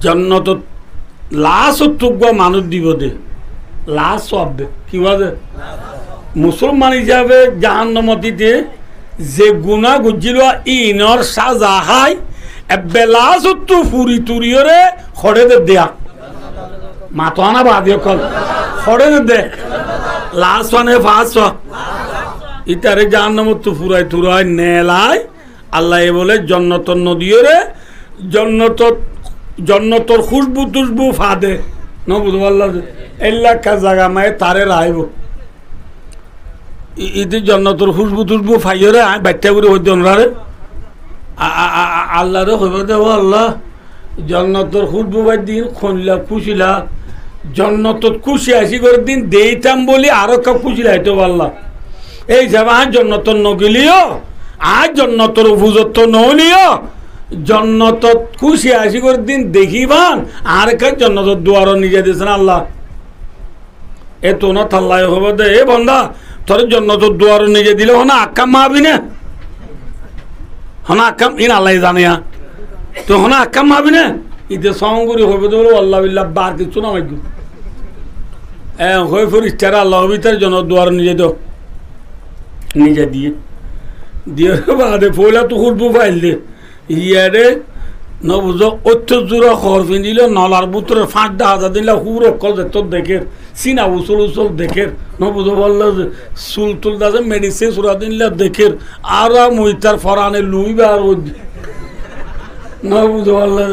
জন্নত লাশ তুগ্য মানুষ দিব দে লাশ হবে কি বলে মুসলমান হিসাবে জাহান্নমতিতে যে গুণা গুজিল ইনর সাজা হাই এবে লাশ তু ফুরি তুরিয়রে খড়ে দে দেয়া মাথা বাদ কল খড়ে দে লাশ মানে ফাঁস ইতারে জাহান্নামত তু ফুরাই তুরাই নেলাই আল্লাহ বলে জন্নতর নদীরে জন্নতর খুশবু তুশবু ফাদে ন বুঝবো আল্লাহ এলাকা জায়গা মায়ে তারে রাইব ইতি জন্নতর খুশবু তুশবু ফাইরে বাচ্চা করে হইতে ওনারে আল্লাহরে হইব দেব আল্লাহ জন্নতর খুশবু বাই দিন খনলা খুশিলা জন্নতর খুশি আসি করে দিন দেইতাম বলি আরো কাউ খুশিলা হইতো আল্লাহ এই যাবা আজ জন্নতর নগিলিও আজ জন্নতর উপযুক্ত নলিও জন্নত খুশি আসি করে দিন দেখিবান আর কে জন্নতর দুয়ারও নিজে দিয়েছেন আল্লাহ এ তো না থাল্লাই হবে দে এ বন্ধা তোর জন্নতর দুয়ারও নিজে দিলে হনা আক্কাম মাবি না হনা আক্কাম ইন আল্লাহ জানে তো হনা আক্কাম মাবি না ইতে সঙ্গুরি হবে তো আল্লাহ বিল্লাহ বার কিছু না মাইগু হয়ে ফির ইচ্ছারা আল্লাহ ভিতরে জন দুয়ার নিজে দো নিজে দিয়ে দিয়ে বাদে পয়লা তো খুঁজবো পাইলে ইয়ারে ন বুঝো অত্যজোড়া খর ফিনিল নলার বুতরে 5,000 দিলে হুর অকল যেত দেখে চিনা উচল উচল দেখে ন বুঝো বললো চুল তুল দাসে মেডিসিন সুরা দিনলে দেখে আর মুইতার ফরানে লুইবা আর ন বুঝো বললো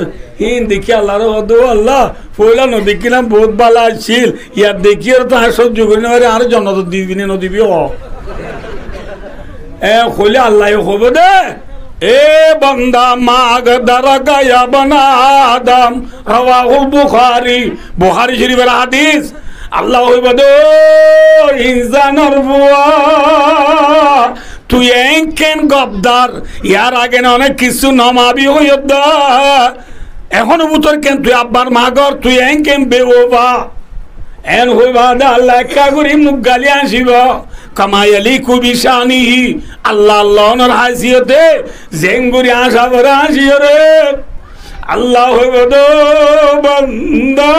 হিন দেখি আল্লাহর হদো আল্লাহ পয়লা নদী কিলাম বহুত ভালো আসছিল ইয়ার দেখি আর তো সহ্য করি না আর জন্নত দিবি না নদীবি হইলে আল্লাহ হবে দে এ বন্দা মাগ দারা গায়া বনা আদম রাওয়াহুল বুখারী শরীফের হাদিস আল্লাহ হইবে দে ইনসানের বুয়া তুই এনকেন গবদার ইয়ার আগে না অনেক কিছু নমাবি হইদা এখনো বুতর কেন তুই আব্বার মাগর তুই এনকেন বেওবা এন হইবা দা আল্লাহ কাগুরি মুখ গালি আসিব কামায়ালি কুবিশানিহি আল্লাহ আল্লাহর হাসিয়তে জেঙ্গুরি আশা ভরা হাসিয়রে আল্লাহ হইবদ বান্দা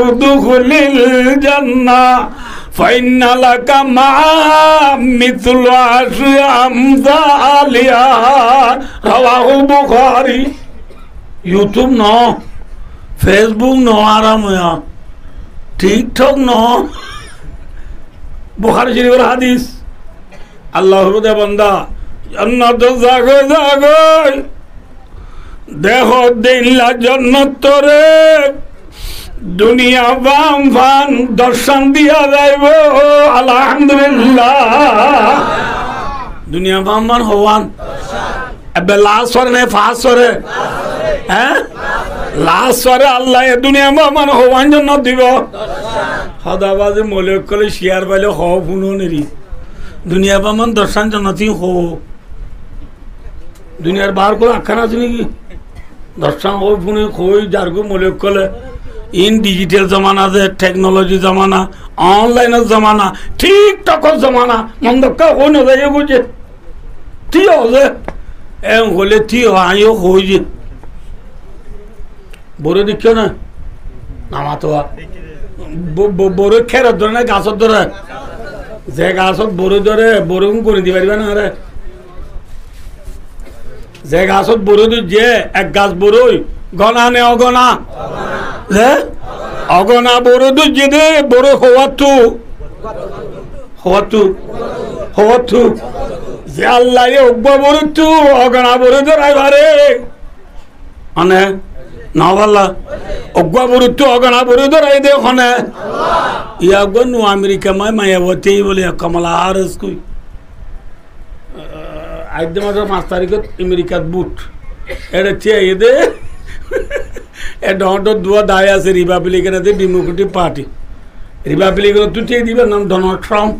উদখুলিল জান্নাহ ফাইন্না লাকা মা মিথলু আশরি আমসালিহা রাওয়াহুল বুখারী ইউটিউব ন ফেসবুক ন আরাম টিকটক ন বুখারী শরীফের হাদিস আল্লাহ হৃদয় বান্দা জান্নাত জাগো জাগো দেহ দিল্লা জান্নাত তোরে দুনিয়া বাম ফান দর্শন দিয়া যাইব আলহামদুলিল্লাহ দুনিয়া বাম মান হওয়ান এবে লাশ করে না ফাঁস করে হ্যাঁ লাশ করে আল্লাহ এ দুনিয়া বাম মান হওয়ান জন্য দিব সদাবাজে মৌলিক কলে শিয়ার পাইলে হ ফুনো নেরি দুনিয়া বামান দর্শন জনতি হো দুনিয়ার বার করে আখ্যান আছে নাকি দর্শন হো ফুনে খই যারগো মৌলিক কলে ইন ডিজিটাল জমানা যে টেকনোলজি জমানা অনলাইনের জমানা টিকটকের জমানা মন্দকা হো না যায় বুঝে তি হলে এম হলে তি আইও হই যে বড় দেখিও না নামাতোয়া বড় খেরত ধরে না গাছত ধরে যে গাছত বড় ধরে বড় করে দি পারিবা না আরে যে গাছত বড় যে এক গাছ বড়ই গনা নে অগনা যে অগনা বড় যে দে বড় হওয়াতু হওয়াতু যে আল্লাহ অব্বা বড় তু অগনা বড় ধরাই বারে মানে না বললা অগুয়া বরুত্ব অগনা বরু ধরাই দে ওখানে ইয়া গনু আমেরিকা মায়াবতী বলে কমলা হারিস কই আইদে মাসের 5 তারিখত আমেরিকাত বুট এটা চেয়ে দে এ ডটো দুয়া দায় আছে রিপাবলিকান আছে ডেমোক্রেটিক পার্টি রিপাবলিকান তুই চেয়ে দিবে নাম ডোনাল্ড ট্রাম্প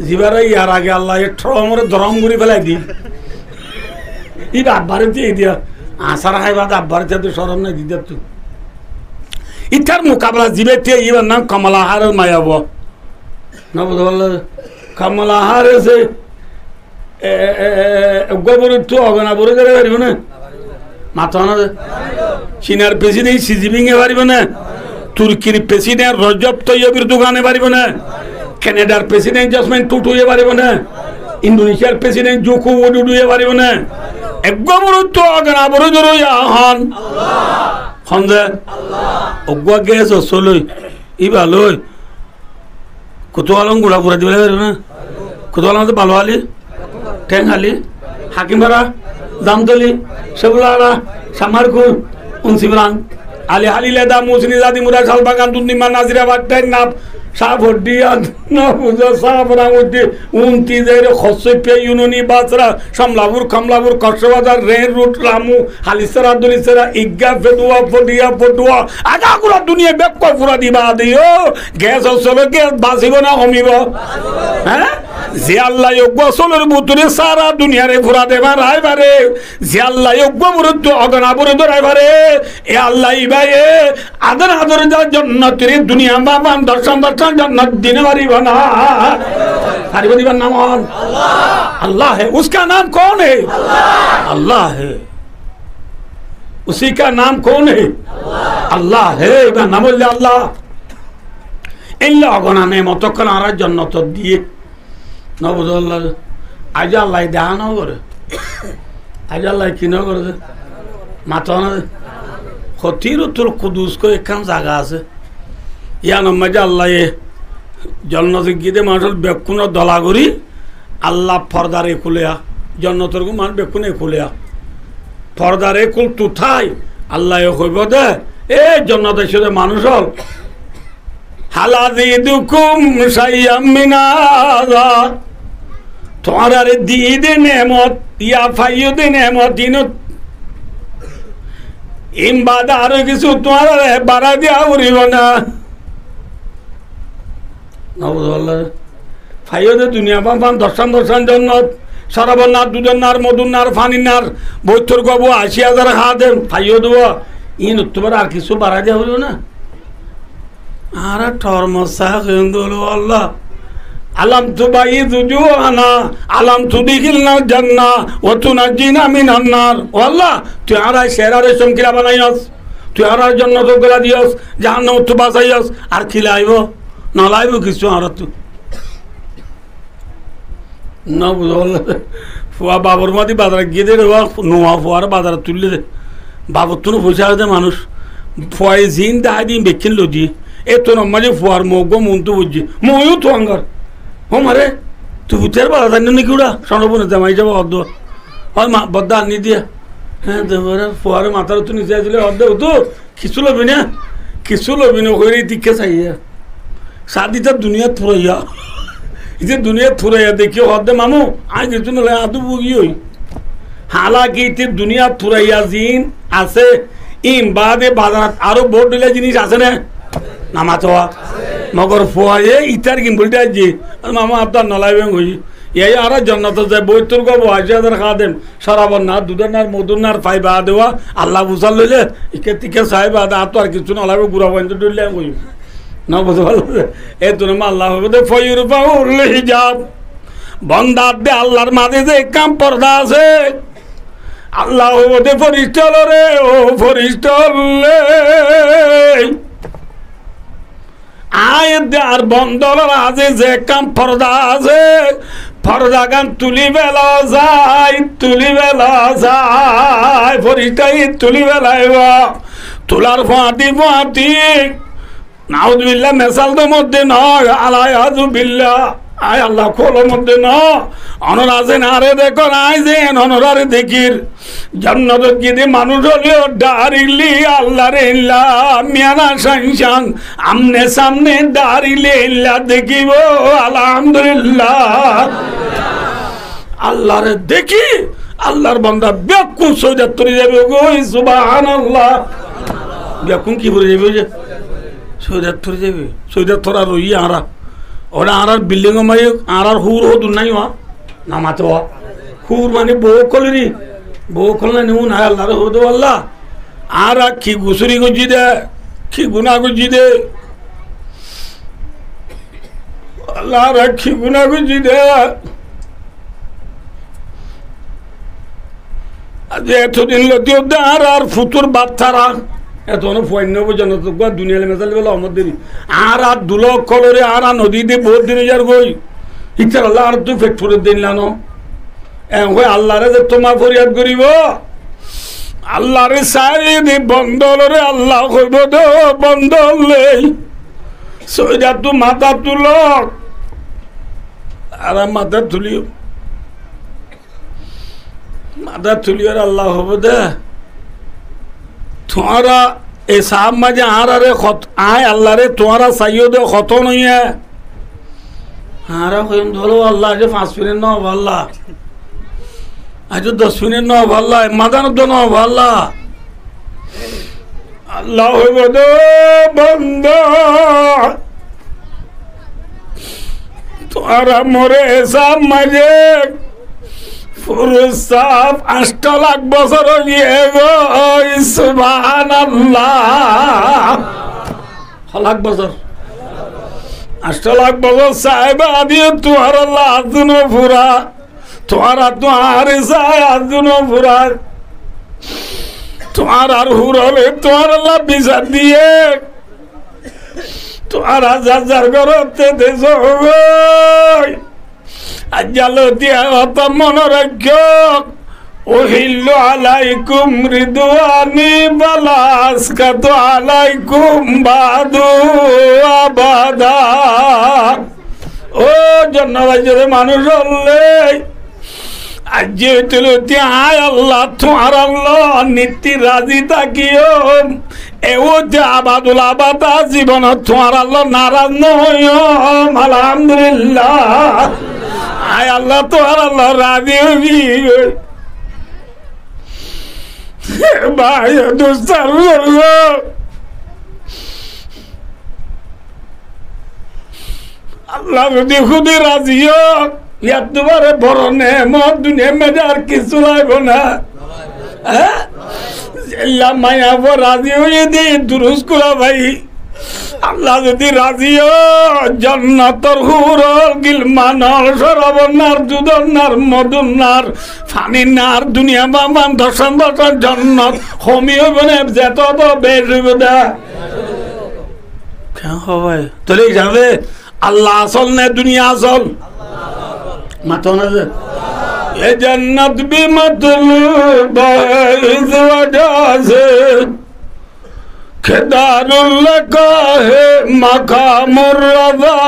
জিবারে ইয়ার আগে আল্লাহ ট্রাম্পের ধরম করে ফেলাই দি ই আব্বারে চেয়ে দিয়া আসার হাইবাদ আব্বার চাতে সরম নাই দিতে তুই ইটার মোকাবেলা জিবেতে ইবার নাম কমলা হারের মায়াব না বুঝতে পারল কমলা হারেছে গোবর তো অগনা বলে গেলে পারিব না মাথা না চীনার প্রেসিডেন্ট শি জিনপিং পারিব না, তুর্কির প্রেসিডেন্ট রজব তৈয়বের দোকানে পারিব না, কানাডার প্রেসিডেন্ট জাসমিন টুটুয়ে পারিব না, ইন্দোনেশিয়ার প্রেসিডেন্ট জোকো উডুডুয়ে পারিব না। একগমরুত্ব অগনা বড় জোর হন খন্দে অগ্বা গেছ চলই ই ভালোই কত আলম গুড়া পুরা দিবে পারিব না, কত আলম তো ভালো আলি ঠ্যাং আলি হাকিমারা দামতলি সেগুলা সামারকুল উনসিবরান আলি হালিলেদা মুসনি জাদি মুরা শালবাগান দুন্দিমা নাজিরাবাদ টাইম নাপ সাফডিয়ান নবুজা সাফরামুদ্দি উনতি জায়রে খসপে ইউনুনি বাসরা সামলাপুর খামলাপুর কক্সবাজার রেল রুট রামু হালিসরা দুলিসরা ইগা ফেদুয়া ফডিয়া ফটুয়া আগা গুলা দুনিয়া বেক পুরা দিবা দিও গ্যাস চলে গ্যাস বাঁচিব না কমিব হ্যাঁ যে আল্লাহ যোগ্য চলের বুতুরে সারা দুনিয়ারে ফুরা দেবার রাইবারে যে আল্লাহ যোগ্য মুরুদ্ধ অগনা বুড়ে ধরাইবারে এ আল্লাহ ইবাইয়ে আদর আদর যা জন্নতের দুনিয়া বাবান দর্শন দর্শন जन्नत देने वाली बना हरी बनी बन नाम अल्लाह है। उसका नाम कौन है? अल्लाह है। उसी का नाम कौन है? अल्लाह है। नाम अल्लाह इन लोगों ने मतोकन आरा जन्नत दिए न बुझो अल्लाह आज अल्लाह ध्यान हो करे आज अल्लाह की न करे माता न खतीर तुल कुदूस को एक कम जगह से या न मजा अल्लाह ये जन्नत गीते मानसल बेकुन दला करी अल्लाह फरदारे खुलिया जन्नतर को मान बेकुने खुलिया फरदारे कुल तुथाई अल्लाह ये खोइब दे ए जन्नत शुद्ध मानुष हल हालादिदुकुम शाय्याम मिनादा तुम्हारे दीदे नेमत या फायदे नेमत दिनो इन बादारों की सुत तुम्हारा बारा दिया उरी बना फाइदे दुनिया पान दर्शन दर्शन जन्नत सराबनार दुधनार मधुनार फानिनार बहत्तर गबो 80,000 खा दे फाइयो देव इन उत्तर और किस बारा दिया हलो ना आरा ठरमसा अल्लाह अलम तुबाई जुजुहाना अलम तुदिखिलना जन्ना व तुनज्जिना मिनन नार अल्लाह तु आरा शेरारे समकिला बनाइयस तु आरा जन्नत गला दियस जहन्नम तु बासाइयस और खिलाइबो ना लाइबो किसु आरा तु ना बुझल फुआ बाबर मादी बाजार गिয়ে দে নোয়া ফুয়ার বাজার তুললে দে বাবর তো পয়সা দে মানুষ ফুয়াই জিন দাই দিন বেকিন লদি এত নমাজে ফুয়ার মগো মন তো বুঝি ময়ও তো আঙ্গার ও মারে তুই উতের বাজার জানি নাকি ওরা সনবনে জামাই যাব অদ্দ আর মা বদ্দা আনি দিয়া হ্যাঁ দেবরে ফুয়ার মাথার তো নিচে দিলে অদ্দ তো কিছু লবি না কইরে দিকে চাইয়া शादी तो दुनिया थुरैया इसे दुनिया थुरैया देखियो हद मामू आज इतने ले आदू बुगी हुई हालांकि इतने दुनिया थुरैया जीन आसे इन बादे बाजार आरो बोर्ड दिले जिनिस आसे ने नामा तो मगर फुआये इतर की बुलटा जी मामा आप तो नलाइबें हुई ये यारा जन्नत से बोइतुर को वाजियादर खादेम शराबनार दूधनार मधुनार फाइबा देवा अल्लाह बुझल ले इके तिके साहिब आदा आप तो और किछु नलाइबे गुरा बंद दिले हुई ना बुझल ए तुनमा अल्लाह बदे फयुरफाउल हिजाब बंदा दे अल्लाहर मादे जे काम पर्दा আছে अल्लाह बदे फरिश्ता रे ओ फरिश्ता ले आय दे আর বন্দর আছে যে কাম पर्दा আছে पर्दा গান তুলি বেলা যায় ফরিস্তাই তুলি বেলাইবা তুলার ফাঁটি नाउजुबिल्ला मेसाल तो मध्य न आलायाजुबिल्ला आय अल्लाह खोलो मध्य न अनराजे नारे देखो नाई जेन अनरारे देखिर जन्नत गिदे मानुष हलियो डारिली अल्लाह रे इल्ला मियाना शांशान आमने सामने डारिले इल्ला देखिबो अल्हम्दुलिल्लाह अल्लाह रे देखी अल्लाहर बंदा बेकुल सोजा तरी जाबे गो सुबहानाल्लाह बेकुल की बोले जाबे सौदा थोड़ी जाबे सौदा थोड़ा रोई आरा और आरार बिल्डिंग में आरार हुर हो दुन्ना ही वहाँ नामा तो हुर माने बोकल ना नहीं ना अल्लाह रे हो दो अल्लाह आरा की गुसरी को जीदे की गुना को जीदे अल्लाह रे की गुना को जीदे आज ये तो दिन लोटियों दे आरार फुतुर बात थारा এত পয়ন্য পর্যন্ত দুনিয়া মেসালি বলে অমর দেরি আর দুলক কলরে আর নদীতে বহুত দিন যার গই ইচ্ছার আল্লাহ আর তুই পেট ফুরে দিন লানো আল্লাহরে যে তোমার ফরিয়াদ করিব আল্লাহরে সাইদি বন্ধলরে আল্লাহ কইব দে বন্ধলে সইদা তু মাথা তুলক আর মাথা তুলিও মাথা তুলিওর আল্লাহ হব দে তোমারা এ সাহাব মাঝে আরে আয় আল্লাহ রে তোমারা চাইও দে কত নইয়া আরা কইম ধরো আল্লাহ যে 5 মিনিট ন আল্লাহ আজ 10 মিনিট ন আল্লাহ মাদান দ ন আল্লাহ আল্লাহ হইব দে বান্দা তোমারা মরে সাহাব মাঝে পুরুষ সাপ 8 লাখ বছর গিয়ে গো সুবহানাল্লাহ লাখ বছর 8 লাখ বছর সাহেব আদি তোমার আল্লাহ আজুনো পুরা তোমার তোমার সাহেব আজুনো পুরা তোমার আর হুরলে তোমার আল্লাহ বিচার দিয়ে তোমার হাজার করতে দেশ আজ্জালতিয়া অত মনে রাখো ওহিল্লু আলাইকুম রিদওয়ানি বালাসকাতু আলাইকুম বাদু আবাদা ও জন্নবাজরে মানুষ হলে আজ তুলতি আয় আল্লাহ তোমার আল্লাহ নীতি রাজি থাকিও এও যে আবাদুল আবাদা জীবন তোমার আল্লাহ নারাজ নয় আলহামদুলিল্লাহ আয় আল্লাহ তোমার আল্লাহ রাজি হবি ভাই দুস্তার আল্লাহ যদি খুদি রাজি হোক ইয়ার তোমার বড় নেমত দুনিয়া মেজে আর কিছু লাগব না মায়া রাজি হয়ে দিয়ে দুরুস করা ভাই আল্লাহ যদি রাজি জন্নতর হুরল গিলমানর সরবনার দুদনার মদুনার ফানিনার দুনিয়া বামান দর্শন দর্শন জন্নত হমি হইব না যেত তো বেশ হইব না ভাই তোলে যাবে আল্লাহ আসল না দুনিয়া আসল মাথা না যে এ জন্নত বি মতলুব ইস ওয়াজহ সে খেদারুল্লাহ কাহে মাকামুর রাজা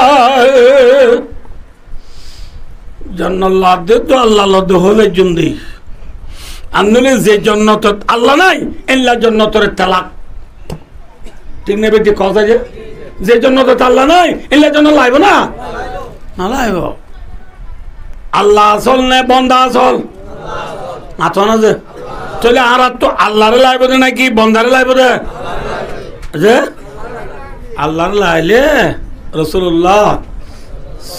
জান্নাল্লাহ দে তো আল্লাহ লদ হলে জুন্দি আন্দোলে যে জন্নত আল্লাহ নাই ইল্লা জন্নতরে তালাক ঠিক নেবে যে কথা যে জন্নত আল্লাহ নাই ইল্লা জন্নত লাইব না না লাইব আল্লাহ আসল না বন্দা আসল মাথা না যে চলে আর তো আল্লাহরে লাইব নাকি বন্দারে লাইব রে যে আল্লাহ লাইলে রাসূলুল্লাহ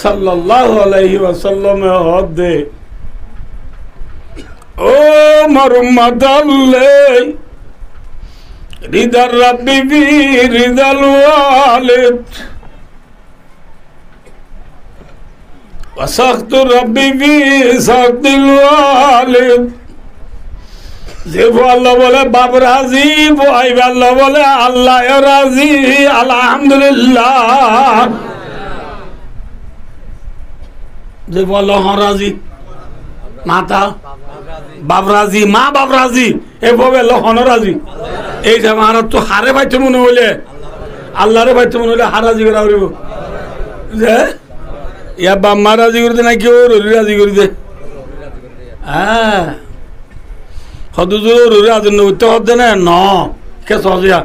সাল্লাল্লাহু আলাইহি ওয়াসাল্লাম হদ দে ও মারুমাদাল্লে রিদার রাব্বি বি রিদাল ওয়ালিদ ওয়া সাখতু রাব্বি বি সাখতিল ওয়ালিদ যে আল্লাহ বলে বাপ রাজি ভাই আল্লাহ বলে আল্লাহ রাজি আলহামদুলিল্লাহ যে আল্লাহ রাজি মাতা বাপ রাজি মা বাপ রাজি এভাবে লহন রাজি এই যে আমার তো হারে পাইতে মনে হইলে আল্লাহরে পাইতে মনে হইলে হারাজি করা হইব যে ইয়া বাপ মা রাজি করে দে নাকি ও রাজি করে দে হ্যাঁ হদুজুর রাজন উত্তর হদ না ন কে সহজিয়া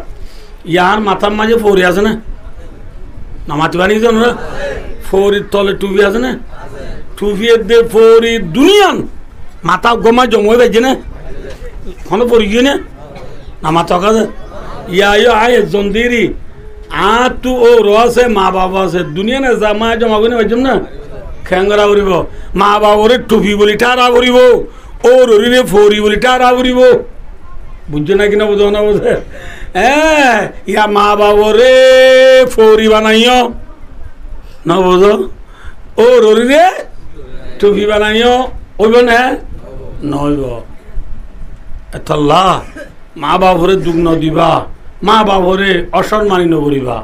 ইয়ার মাথার মাঝে ফৌরি আছে না নামাতি বানিয়ে দেন ফৌরির তলে টুপি আছে না টুপির দে ফৌরি দুনিয়ান মাথা গোমা জমে বেজে না কোনো পড়ি গিয়ে না নামাত কাছে ইয়া আয় জন্দিরি আর তু ও রসে মা বাবা আছে দুনিয়া না জামা জমা করে বেজম না খেঙ্গরা করিব মা বাবরে টুপি বলি টারা করিব ও রে ফৌরি বলি টারা করিব বুঝছো না কিনা বোঝো না বোঝে হ্যাঁ ইয়া মা বাবরে ফৌরি বানাইও না বোঝো ও রে টুপি বানাইও ওইব না নইব এতল্লা মা বাবরে দুগ্ন দিবা মা বাবরে অসম্মানী নগরিবা